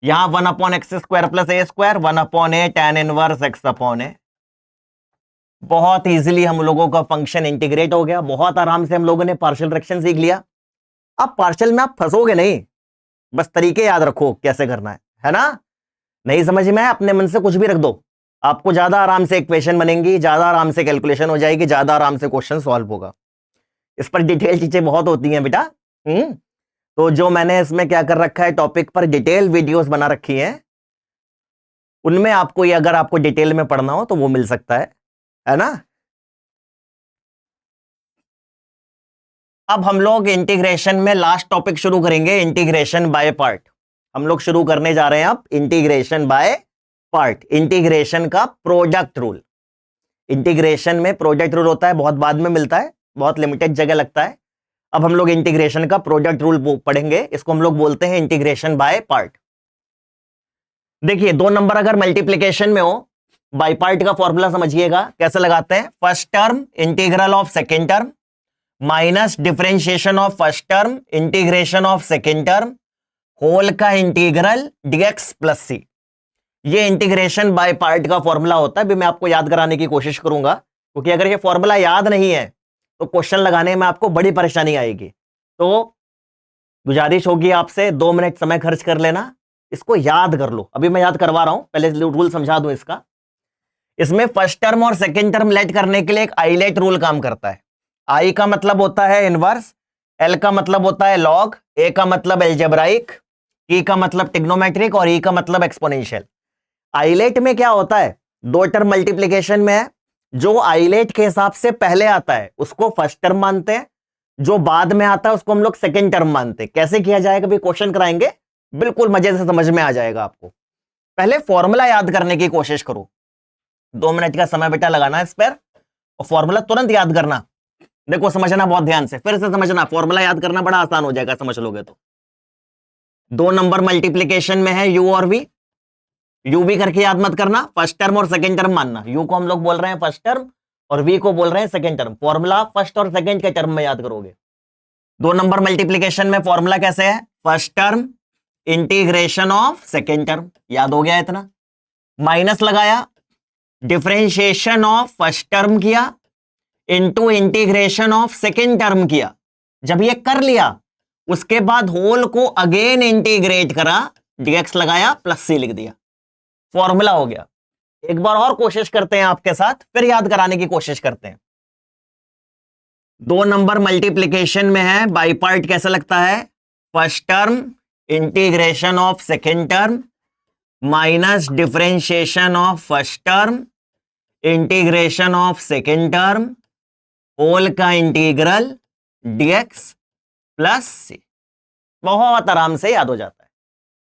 यहां 1 upon x² + a², 1 upon a tan inverse x upon a। बहुत इजीली हम लोगों का फंक्शन इंटीग्रेट हो गया, बहुत आराम से हम लोगों ने पार्शियल फ्रैक्शन सीख लिया। अब पार्शियल में आप फंसोगे नहीं, बस तरीके याद रखो कैसे करना है ना। नहीं समझ में आया अपने मन से कुछ भी रख दो, आपको ज्यादा आराम से इक्वेशन बनेंगी, ज्यादा आराम से कैलकुलेशन हो जाएगी, ज्यादा आराम से क्वेश्चन सॉल्व होगा। इस पर डिटेल चीजें बहुत होती हैं बेटा। तो जो मैंने इसमें क्या कर रखा है, टॉपिक पर डिटेल वीडियोस बना रखी हैं, उनमें आपको ये अगर आपको डिटेल में पढ़ना हो तो वो मिल सकता है ना। अब हम लोग इंटीग्रेशन में लास्ट टॉपिक शुरू करेंगे, इंटीग्रेशन बाय पार्ट। हम लोग शुरू करने जा रहे हैं अब इंटीग्रेशन बाय पार्ट, इंटीग्रेशन का प्रोडक्ट रूल। इंटीग्रेशन में प्रोडक्ट रूल होता है, बहुत बाद में मिलता है, बहुत लिमिटेड जगह लगता है। अब हम लोग इंटीग्रेशन का प्रोडक्ट रूल पढ़ेंगे, इसको हम लोग बोलते हैं इंटीग्रेशन बाय पार्ट। देखिए 2 नंबर अगर मल्टीप्लिकेशन में हो बाई पार्ट का फॉर्मूला समझिएगा कैसे लगाते हैं। First term integral of second term minus differentiation of first term integration of second term whole का इंटीग्रल डीएक्स प्लस सी। ये इंटीग्रेशन बाय पार्ट का फॉर्मूला होता है। भी मैं आपको याद कराने की कोशिश करूंगा, क्योंकि अगर ये फॉर्मूला याद नहीं है तो क्वेश्चन लगाने में आपको बड़ी परेशानी आएगी। तो गुजारिश होगी आपसे 2 मिनट समय खर्च कर लेना, इसको याद कर लो। अभी मैं याद करवा रहा हूं, पहले रूल समझा दूं इसका। इसमें फर्स्ट टर्म और सेकेंड टर्म लेट करने के लिए एक आईलेट रूल काम करता है। आई का मतलब होता है इनवर्स, एल का मतलब होता है लॉग, ए का मतलब एल्जेब्राइक, टी का मतलब टिग्नोमेट्रिक और ई का मतलब एक्सपोनेंशियल। आईलेट में क्या होता है, 2 टर्म मल्टीप्लीकेशन में है, जो आईलेट के हिसाब से पहले आता है उसको फर्स्ट टर्म मानते हैं, जो बाद में आता है उसको हम लोग सेकेंड टर्म मानते हैं। कैसे किया जाएगा भी क्वेश्चन कराएंगे, बिल्कुल मजे से समझ में आ जाएगा आपको। पहले फॉर्मूला याद करने की कोशिश करो, 2 मिनट का समय बेटा लगाना है इस पर, और फॉर्मूला तुरंत याद करना। देखो समझना बहुत ध्यान से, फिर से समझना, फॉर्मूला याद करना बड़ा आसान हो जाएगा समझ लोगे तो। 2 नंबर मल्टीप्लीकेशन में है यू और वी, यू भी करके याद मत करना, फर्स्ट टर्म और सेकेंड टर्म मानना। यू को हम लोग बोल रहे हैं फर्स्ट टर्म और वी को बोल रहे हैं सेकेंड टर्म। फॉर्मूला फर्स्ट और सेकेंड के टर्म में याद करोगे। 2 नंबर मल्टीप्लीकेशन में फॉर्मूला कैसे है, first term integration of second term, याद हो गया इतना। माइनस लगाया, डिफरेंशिएशन ऑफ फर्स्ट टर्म किया into integration of second term किया। जब ये कर लिया उसके बाद होल को अगेन इंटीग्रेट करा, डीएक्स लगाया प्लस सी लिख दिया, फॉर्मूला हो गया। एक बार और कोशिश करते हैं आपके साथ, फिर याद कराने की कोशिश करते हैं। 2 नंबर मल्टीप्लीकेशन में है, बाई पार्ट कैसा लगता है, first term integration of second term minus differentiation of first term integration of second term whole का इंटीग्रल डीएक्स प्लस सी। बहुत आराम से याद हो जाता है।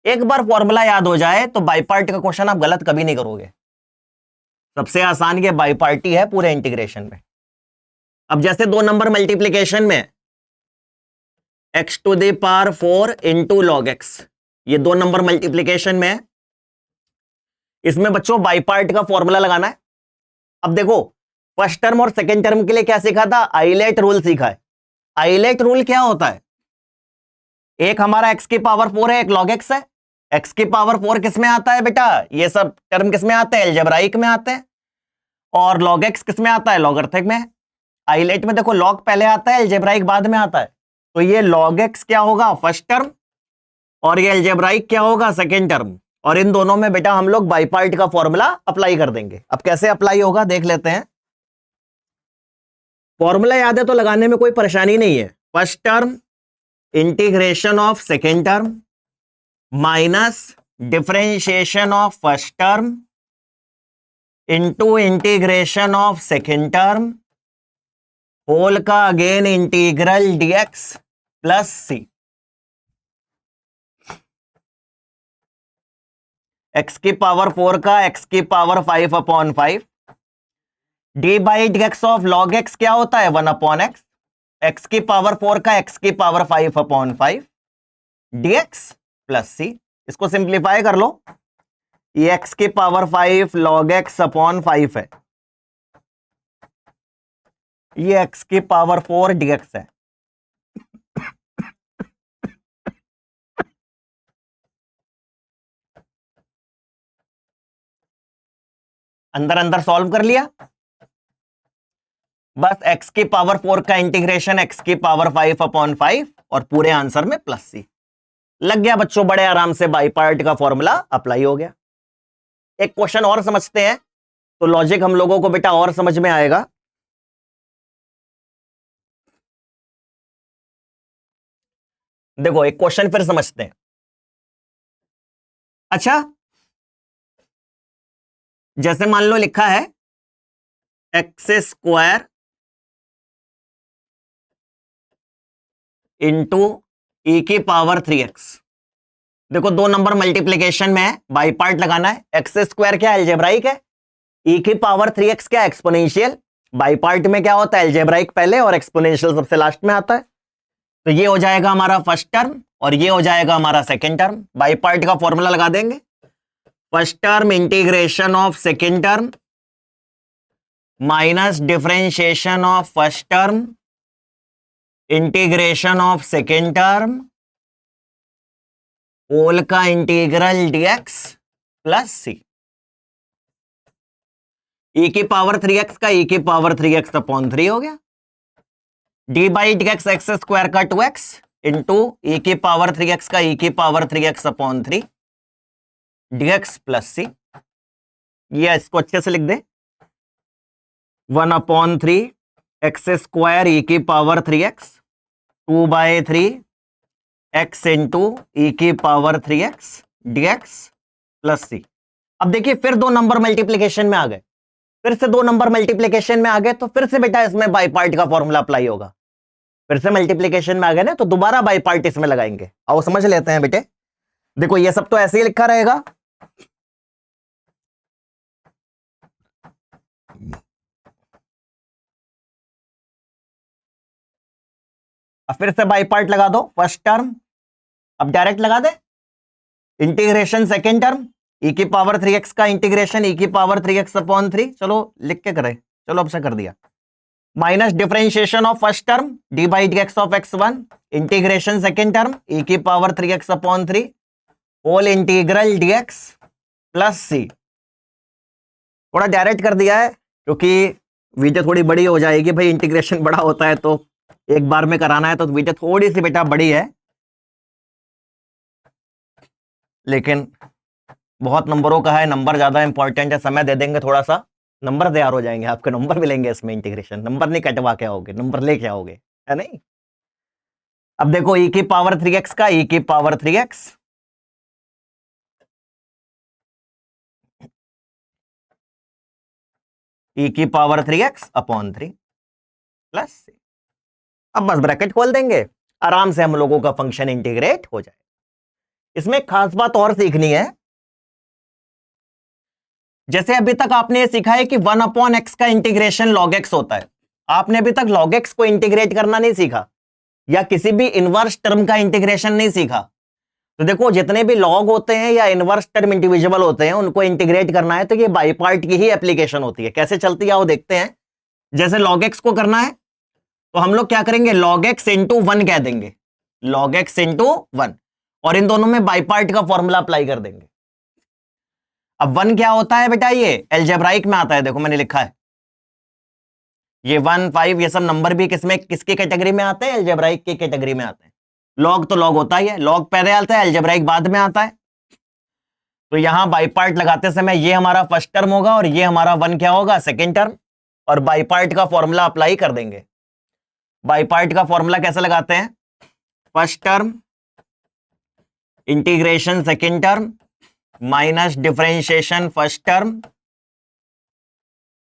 एक बार फॉर्मूला याद हो जाए तो बाई पार्ट का क्वेश्चन आप गलत कभी नहीं करोगे। सबसे आसान ये बाई पार्टी है पूरे इंटीग्रेशन में। अब जैसे 2 नंबर मल्टीप्लीकेशन में x to the power 4 into log x, ये 2 नंबर मल्टीप्लीकेशन में है। इसमें बच्चों बाई पार्ट का फॉर्मूला लगाना है। अब देखो फर्स्ट टर्म और सेकेंड टर्म के लिए क्या सीखा था, आईलेट रूल सीखा है। आईलेट रूल क्या होता है, एक हमारा x की पावर 4 है, एक लॉग x है। x की पावर 4 किस में आता है बेटा, ये सब टर्म किस में आते हैं, एल्जेब्राइक में आते हैं। और लॉग x किस में आता है, लॉगरिथमिक में। आईलेट में देखो लॉग पहले आता है, एल्जेब्राइक बाद में आता है। तो ये लॉग x क्या होगा, फर्स्ट टर्म, और ये एल्जेब्राइक क्या होगा, सेकेंड टर्म। और इन दोनों में बेटा हम लोग बाई पार्ट का फॉर्मूला अप्लाई कर देंगे। अब कैसे अप्लाई होगा देख लेते हैं। फॉर्मूला याद है तो लगाने में कोई परेशानी नहीं है। First term integration of second term minus differentiation of first term into integration of second term whole का again integral dx plus C. x की पावर 4 का x की power 5/5, d by d x of log x क्या होता है, 1/x, x की power 4 का x की पावर 5/5 dx प्लस सी। इसको सिंप्लीफाई कर लो, ये x की पावर 5 log x/5 है, ये x की पावर 4 dx है। अंदर अंदर सॉल्व कर लिया, बस x की पावर 4 का इंटीग्रेशन x की पावर 5/5 और पूरे आंसर में प्लस सी लग गया बच्चों। बड़े आराम से बाई पार्ट का फॉर्मूला अप्लाई हो गया। एक क्वेश्चन और समझते हैं तो लॉजिक हम लोगों को बेटा और समझ में आएगा। देखो एक क्वेश्चन फिर समझते हैं। अच्छा जैसे मान लो लिखा है x² इंटू ई की पावर 3x। देखो 2 नंबर मल्टीप्लीकेशन में है, बाई पार्ट लगाना है। x² क्या एल्जेब्राइक है, ई की पावर 3x क्या एक्सपोनेंशियल। बाई पार्ट में क्या होता है, एल्जेब्राइक पहले और एक्सपोनेंशियल सबसे लास्ट में आता है। तो ये हो जाएगा हमारा फर्स्ट टर्म और ये हो जाएगा हमारा सेकेंड टर्म। बाई पार्ट का फॉर्मूला लगा देंगे। First term integration of second term minus differentiation of first term integration of second term whole का integral dx plus C. e की पावर 3x का e की पावर 3x अपॉन 3 हो गया। D by dx x square का 2x into e की power 3x का e की power 3x upon 3 dx plus सी। ये इसको अच्छे से लिख दे, 1/3 एक्स स्क्वायर e की power 3x 2/3 x into e की power 3x dx plus C. अब देखिए फिर दो नंबर मल्टीप्लीकेशन में आ गए, फिर से दो नंबर मल्टीप्लीकेशन में आ गए, तो फिर से बेटा इसमें बाई पार्ट का फॉर्मूला अप्लाई होगा। फिर से मल्टीप्लीकेशन में आ गए ना, तो दोबारा बाई पार्ट इसमें लगाएंगे। आओ समझ लेते हैं बेटे। देखो ये सब तो ऐसे ही लिखा रहेगा, अब फिर से बाई पार्ट लगा दो। फर्स्ट टर्म अब डायरेक्ट लगा दे, इंटीग्रेशन सेकेंड टर्म e की पावर 3x का इंटीग्रेशन e की पावर 3x अपॉन 3, चलो लिख के करें, चलो अब से कर दिया, minus differentiation of first term d by d x of x1 integration second term e की power 3x upon 3 whole integral dx plus C. थोड़ा डायरेक्ट कर दिया है क्योंकि वीडियो थोड़ी बड़ी हो जाएगी भाई, इंटीग्रेशन बड़ा होता है तो एक बार में कराना है, तो वीडियो थोड़ी सी बेटा बड़ी है, लेकिन बहुत नंबरों का है, नंबर ज्यादा इंपॉर्टेंट है। समय दे देंगे थोड़ा सा, नंबर तैयार हो जाएंगे, आपके नंबर मिलेंगे इसमें। इंटीग्रेशन नंबर नहीं कटवा के आओगे, नंबर लेके आओगे, है नहीं। अब देखो e की पावर 3x का e की पावर 3x e की पावर 3x अपॉन 3 प्लस, अब बस ब्रैकेट खोल देंगे, आराम से हम लोगों का फंक्शन इंटीग्रेट हो जाए। इसमें खास बात और सीखनी है, जैसे अभी तक आपने सीखा है कि 1/x का इंटीग्रेशन log x होता है, आपने अभी तक log x को इंटीग्रेट करना नहीं सीखा, या किसी भी इनवर्स टर्म का इंटीग्रेशन नहीं सीखा। तो देखो जितने भी log होते हैं या इनवर्स टर्म इंडिविजुअल होते हैं, उनको इंटीग्रेट करना है तो ये बाई पार्ट की ही एप्लीकेशन होती है। कैसे चलती है आओ देखते हैं। जैसे log x को करना है तो हम लोग क्या करेंगे, log x इंटू 1 कह देंगे, log x इंटू 1, और इन दोनों में बाई पार्ट का फॉर्मूला अप्लाई कर देंगे। अब 1 क्या होता है बेटा, ये एल्जेब्राइक में आता है, देखो मैंने लिखा है ये 1 5 ये सब नंबर भी किसमें किसकी कैटेगरी में आते हैं, एल्जेब्राइक की कैटेगरी में आते हैं। लॉग तो लॉग होता ही है, लॉग पहले आता है, एल्जेब्राइक बाद में आता है। तो यहां बाई पार्ट लगाते समय ये हमारा फर्स्ट टर्म होगा और ये हमारा 1 क्या होगा, सेकेंड टर्म, और बाई पार्ट का फॉर्मूला अप्लाई कर देंगे। बाई पार्ट का फॉर्मूला कैसे लगाते हैं, first term integration second term minus differentiation first term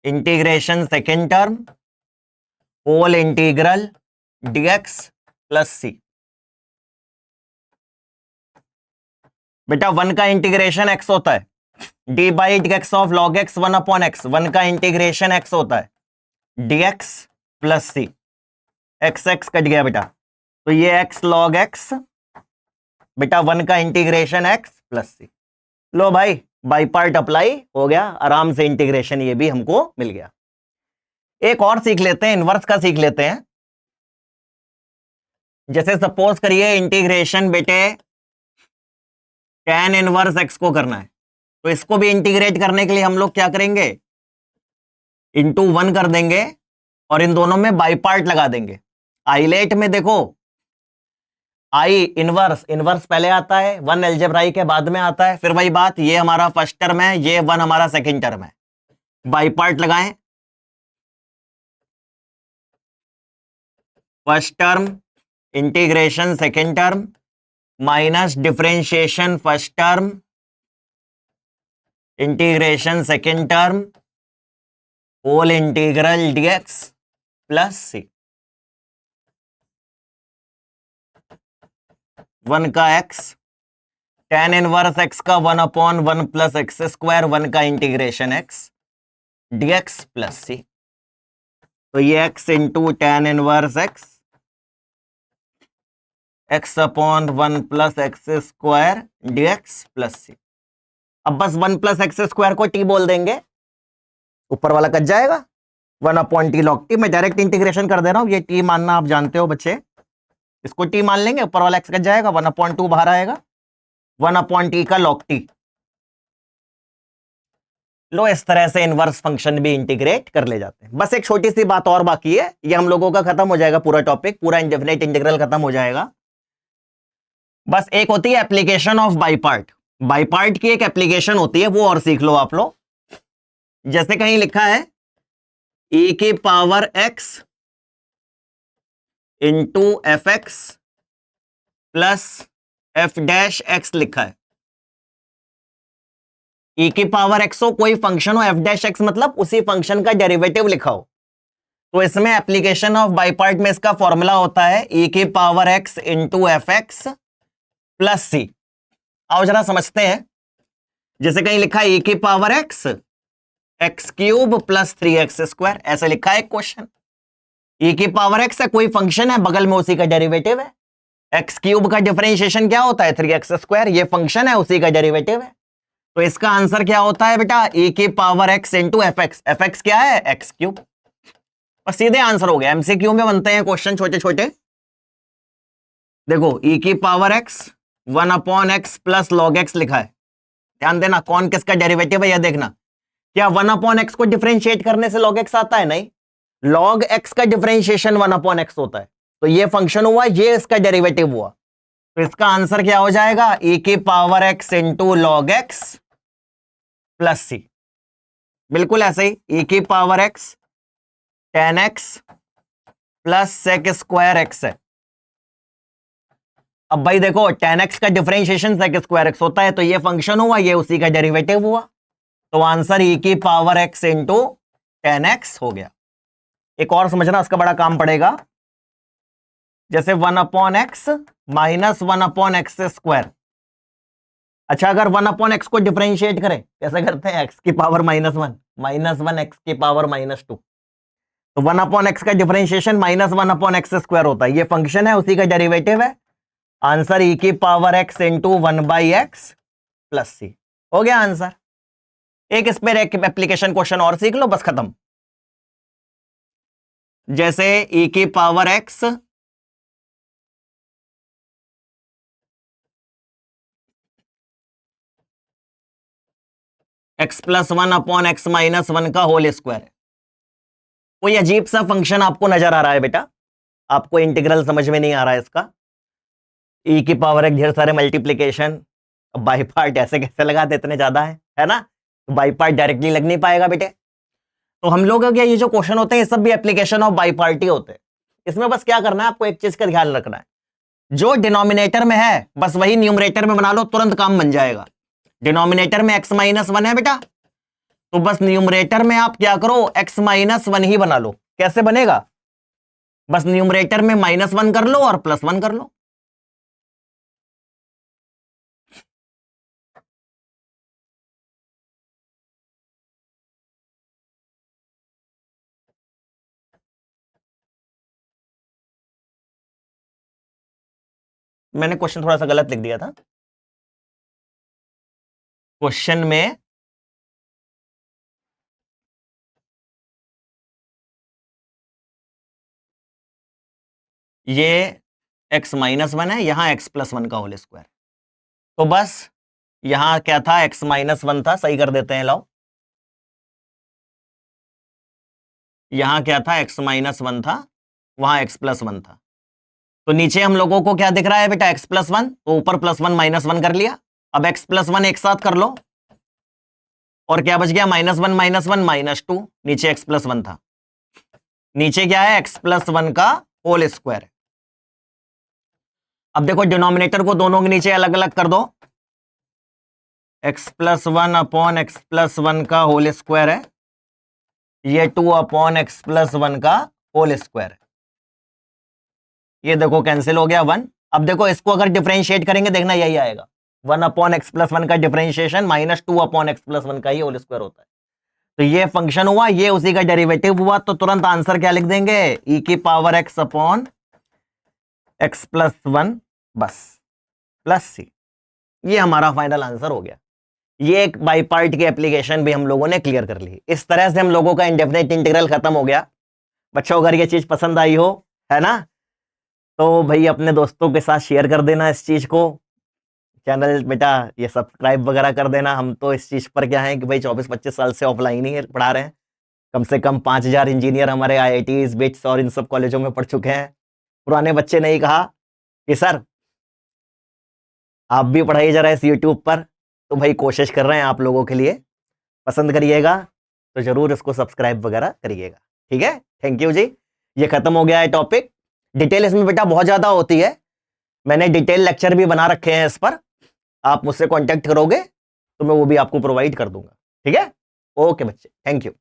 integration second term whole integral dx plus C. बेटा 1 का इंटीग्रेशन x होता है, d by dx of log x 1/x, 1 का इंटीग्रेशन x होता है dx plus C. x x cut गया बेटा, तो ये x log x बेटा 1 का इंटीग्रेशन x प्लस सी। लो भाई बाई पार्ट अप्लाई हो गया, आराम से इंटीग्रेशन ये भी हमको मिल गया। एक और सीख लेते हैं, इनवर्स का सीख लेते हैं। जैसे सपोज करिए इंटीग्रेशन बेटे tan इनवर्स x को करना है, तो इसको भी इंटीग्रेट करने के लिए हम लोग क्या करेंगे, इंटू 1 कर देंगे और इन दोनों में बाई पार्ट लगा देंगे। आइलेट में देखो आई इनवर्स, इनवर्स पहले आता है, 1 एल्जेब्राइक के बाद में आता है। फिर वही बात, ये हमारा फर्स्ट टर्म है, ये 1 हमारा सेकेंड टर्म है, बाई पार्ट लगाएं। First term integration second term minus differentiation first term integration second term whole integral dx plus C. 1 का x tan इनवर्स x का 1/1 प्लस एक्स स्क्वायर, 1 का integration x dx plus C. तो ये x into tan inverse x x/1 plus x square dx plus C. अब बस 1+x² को t बोल देंगे, ऊपर वाला कट जाएगा, 1/t log t। मैं डायरेक्ट इंटीग्रेशन कर दे रहा हूं, ये t मानना आप जानते हो बच्चे, इसको t मान लेंगे, ऊपर वाला x कट जाएगा, 1/2 बाहर आएगा, 1/t का log t। लो, इस तरह से इनवर्स फंक्शन भी इंटीग्रेट कर ले जाते हैं। बस एक छोटी सी बात और बाकी है, ये हम लोगों का खत्म हो जाएगा पूरा टॉपिक, पूरा इंडेफिनिट इंटीग्रल खत्म हो जाएगा। बस एक होती है application of by part, by part की एक एप्लीकेशन होती है, वो और सीख लो आप लोग। जैसे कहीं लिखा है e की power x into f x plus F dash x लिखा है। e की पावर x हो, कोई फंक्शन हो, एफ डैश एक्स मतलब उसी फंक्शन का डेरिवेटिव लिखा हो, तो इसमें एप्लीकेशन ऑफ बाई पार्ट में इसका फॉर्मूला होता है e की power x into f x plus C. आओ जरा समझते हैं। जैसे कहीं लिखा है e की power x x³ plus 3x², ऐसे लिखा है एक क्वेश्चन। e की पावर x है, कोई फंक्शन है, बगल में उसी का डेरिवेटिव है। x³ का डिफरेंशिएशन क्या होता है? 3x², ये फंक्शन है, उसी का डेरिवेटिव है। तो इसका आंसर क्या होता है बेटा? e की power x into f x. F x क्या है? x³। बस सीधे आंसर हो गया। एमसीक्यू में बनते हैं क्वेश्चन छोटे छोटे। देखो e की power x 1/x plus log x लिखा है, ध्यान देना कौन किसका डेरिवेटिव है यह देखना। क्या 1/x को डिफरेंशिएट करने से log x आता है? नहीं, log x का डिफरेंशिएशन 1/x होता है। तो ये फंक्शन हुआ, ये इसका डेरिवेटिव हुआ, तो इसका आंसर क्या हो जाएगा? e की power x into log x plus C. बिल्कुल ऐसे ही e की power x tan x plus sec² x है। अब भाई देखो tan x का डिफरेंशिएशन sec² x होता है, तो ये फंक्शन हुआ, ये उसी का डेरिवेटिव हुआ, तो आंसर e की power x into tan x हो गया। एक और समझना, उसका बड़ा काम पड़ेगा। जैसे 1/x माइनस 1/x²। अच्छा, अगर 1/x को डिफरेंशिएट करें, कैसे करते हैं? x की पावर -1 -1 x की पावर -2, तो 1/x का डिफरेंशिएशन -1/x² होता है। ये फंक्शन है, उसी का डेरिवेटिव है। आंसर e की power x into 1/x plus C हो गया आंसर। एक इस पर एक एप्लीकेशन क्वेश्चन और सीख लो, बस खत्म। जैसे e की पावर x x+1/x -1 का होल स्क्वायर है। कोई अजीब सा फंक्शन आपको नजर आ रहा है बेटा, आपको इंटीग्रल समझ में नहीं आ रहा है इसका। e की पावर एक ढेर सारे मल्टीप्लीकेशन, बाई पार्ट ऐसे कैसे लगा दे, इतने ज्यादा है ना, तो बाई पार्ट डायरेक्टली लग नहीं पाएगा बेटे। तो हम लोग क्या, ये जो क्वेश्चन होते हैं ये सब भी एप्लीकेशन ऑफ बाई पार्ट ही होते हैं। इसमें बस क्या करना है, आपको एक चीज का ध्यान रखना है, जो डिनोमिनेटर में है बस वही न्यूमरेटर में बना लो, तुरंत काम बन जाएगा। डिनोमिनेटर में x -1 है बेटा, तो बस न्यूमरेटर में आप क्या करो, x -1 ही बना लो। कैसे बनेगा? बस न्यूमरेटर में -1 कर लो और +1 कर लो। मैंने क्वेश्चन थोड़ा सा गलत लिख दिया था। क्वेश्चन में ये x -1 है, यहां x+1 का होल स्क्वायर, तो बस यहां क्या था, x -1 था, सही कर देते हैं। लाओ, यहां क्या था, x -1 था, वहां x+1 था, तो नीचे हम लोगों को क्या दिख रहा है बेटा, x+1, तो ऊपर +1 -1 कर लिया। अब x+1 एक साथ कर लो, और क्या बच गया, -1 -1 -2, नीचे x+1 था, नीचे क्या है, x+1 का होल स्क्वायर है। अब देखो डिनोमिनेटर को दोनों के नीचे अलग अलग कर दो, x+1/x+1 का होल स्क्वायर है, ये 2/x+1 का होल स्क्वायर है। ये देखो कैंसिल हो गया 1। अब देखो इसको अगर डिफरेंशिएट करेंगे, देखना यही आएगा, 1/x+1 का डिफरेंशिएशन -2/x+1 का ही होल स्क्वायर होता है। तो ये फंक्शन हुआ, ये उसी का डेरिवेटिव हुआ, तो तुरंत आंसर क्या लिख देंगे, e की पावर x/x+1 बस प्लस सी। ये हमारा फाइनल आंसर हो गया। ये एक बाई पार्ट की एप्लीकेशन भी हम लोगों ने क्लियर कर ली। इस तरह से हम लोगों का इंडेफिनेट इंटीग्रल खत्म हो गया। बच्चों अगर ये चीज पसंद आई हो, है ना, तो भाई अपने दोस्तों के साथ शेयर कर देना इस चीज को। चैनल बेटा ये सब्सक्राइब वगैरह कर देना। हम तो इस चीज पर क्या है कि भाई 24-25 साल से ऑफलाइन ही पढ़ा रहे हैं। कम से कम 5000 इंजीनियर हमारे IITs बिट्स और इन सब कॉलेजों में पढ़ चुके हैं। पुराने बच्चे ने ही कहा कि सर आप भी पढ़ाइए जरा इस यूट्यूब पर। तो भाई कोशिश कर रहे हैं आप लोगों के लिए। पसंद करिएगा तो जरूर इसको सब्सक्राइब वगैरह करिएगा। ठीक है, थैंक यू जी। ये खत्म हो गया है टॉपिक। डिटेल इसमें बेटा बहुत ज्यादा होती है। मैंने डिटेल लेक्चर भी बना रखे हैं इस पर। आप मुझसे कांटेक्ट करोगे तो मैं वो भी आपको प्रोवाइड कर दूंगा। ठीक है, ओके बच्चे, थैंक यू।